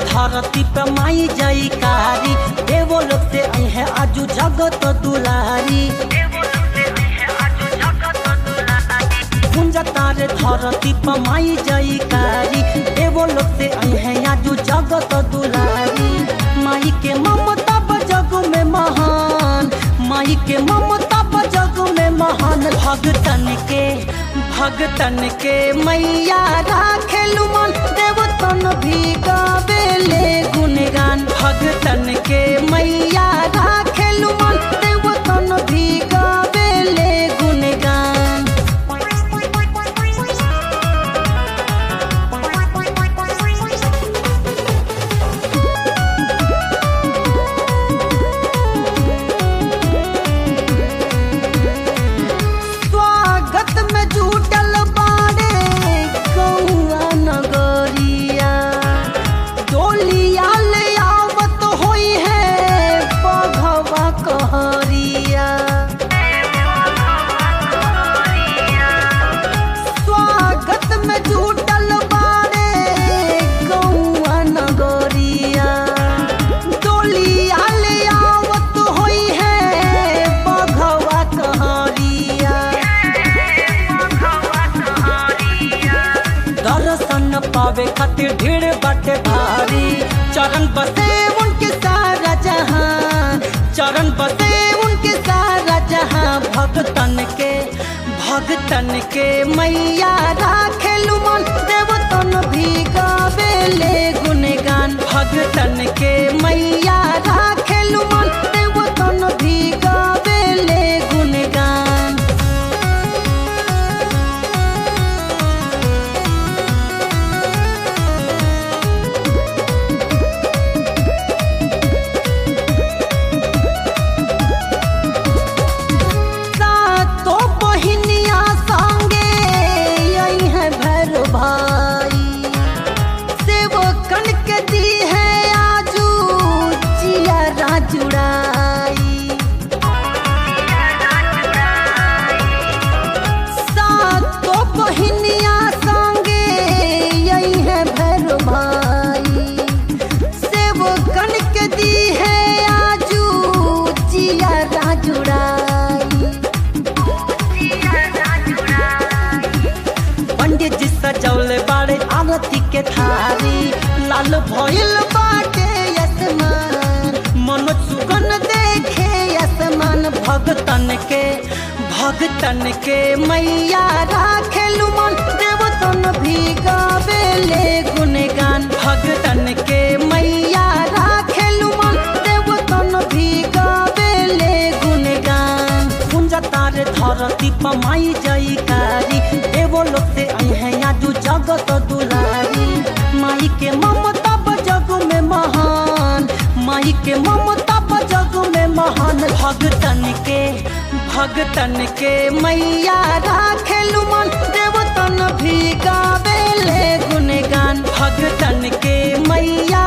धरती पे माई जयकारी, देवो लोग से आई है आजू जगत दुलारी। गुंजता रे धरती पे माई जयकारी, देवो लोग से आई है आजू जगत दुलारी। माई के ममता जग में महान, माई के ममता जग में महान। भगतन के मैया राखेलु मन, देवतन भी गावेले गुणगान। भगतन के मैया राखेलु मन, देवतन भी गावेले गुणगान। पावे खातिर भीड़ बाटे भारी, चरण बसे उनके सारा जहां, चरण बसे उनके सारा जहां। भगतन के मैया राखेलु मन, देवतन भी गावेले गुणगान। भगतन के मैया राखेलु मन, देवतन भी गावेले गुणगान। सजौले बाड़े आरती के थारी, लाल भइल बाटे आसमान, मनोज सुगन देखे आसमान। भगतन के मैया राखेलु मन, देवतन भी गावेले गुणगान। भगतन के मैया राखेलु मन, देवतन भी गावेले गुणगान। गुंजता रे धरती पे माई जयकारी, देवो लोग से आई है आजू जगत दुलारी। माई के ममता जग में महान, माई के ममता जग में महान। भगतन के मैया राखेलु मन, देवतन भी गावेले गुणगान। भगतन के मैया